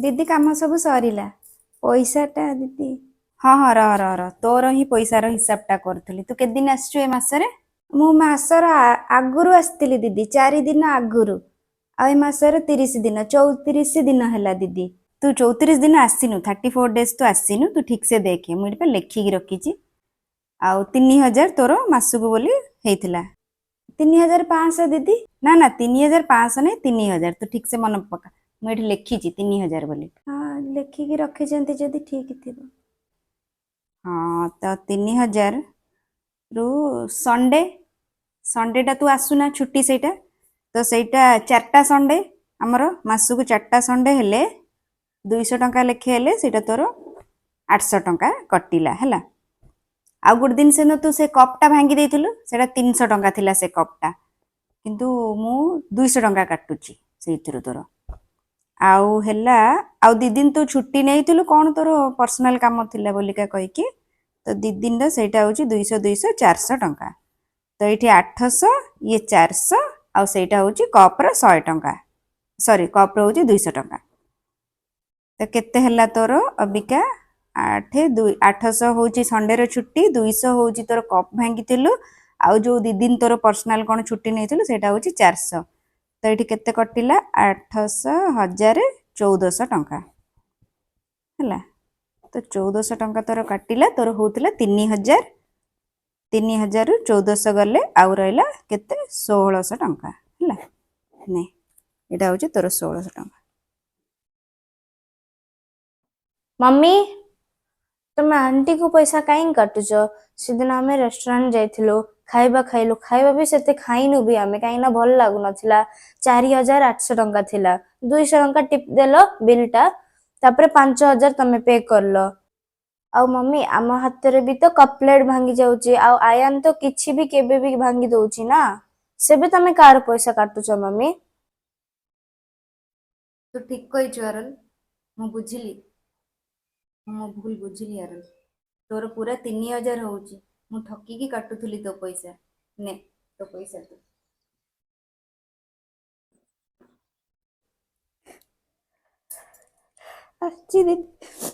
दीदी काम सब सरिला पैसाटा दीदी हाँ हाँ रह तोर ही पैसार हिसाबटा करूली तू केत दिन आसचु ए मासरे मु मासर आगुरु आसती दीदी 4 दिन आगुरु आ ए मासर 30 दिन 34 दिन है दीदी तू 34 दिन आसीनु 34 डेज तू आसीनु तू ठीक से देखे मुझे लेखिकी रखी आउ 3000 तोर मासक बोली होता 3500 दीदी ना ना 3500 नहीं 3000 तू ठीक से मन पका मुझे लिखी 3000 बोली हाँ लेखिकी रखी जदि ठीक थी हाँ तो 3000 रु संडे संडेटा तू आसुना छुट्टी सेटा तो सेटा 4टा संडे आमर मासक 4टा संडे हेले 200 टंका लेखे हेले सेटा तोर 800 टंका कटिला है आउ गोटे दिन से तू से कपटा भांगी देइथिलु सेटा 300 टंका थिला से कपटा किंतु मु 200 टंका काटुची सेइथिरु तोर आउ हेला आउ 2 दिन तू छुट्टी नेइथिलु कोन तोर पर्सनल काम थिला बोलिका कहि कि तो 2 दिन सेटा होची 200 200 400 टंका तो ये 800 ये 400 आउ सेटा होची कप रो 100 टंका सॉरी कप रो होची 200 टंका तो केते हला तोर अबिका 800 होची संडे रो छुट्टी 200 होची तोर कप भांगी थिलु आउ जो 2 दिन तोर पर्सनल कोन छुट्टी नेथिलु सेटा होची 400 तो ये केते कटिला 800 1000 1400 टंका हला तो 1400 टंका तोर काटिला तोर होतला 3000 3000 रु 1400 गले आउ रहिला केते 1600 टंका हला ने एटा होची तोर 1600 टंका मम्मी तुम आंटी को पैसा कहीं काटुच सेदिन आम रेस्टोरेंट जाइथिलु खाइबा खाइलु खाइबा भी सेते खाइनु भी आमे कहीं ना भल लागु नथिला 4800 टंका थिला 200 टंका टिप देलो बिलटा तापरे 5000 तमे पे करलो आउ मम्मी आम हाथ रे भी तो कप प्लेट भांगी जाउची आउ आयान तो किछि भी केबे भी भांगी दउची ना सेबे तमे कार पैसा काटुच मम्मी तू ठीक कहिछु अरल मु बुझिली मो भूल बुझिली अरल तोर पूरा 3000 होउची मु ठकी की काटुथुली तो पैसा ने तो पैसा तू अच्छी दीदी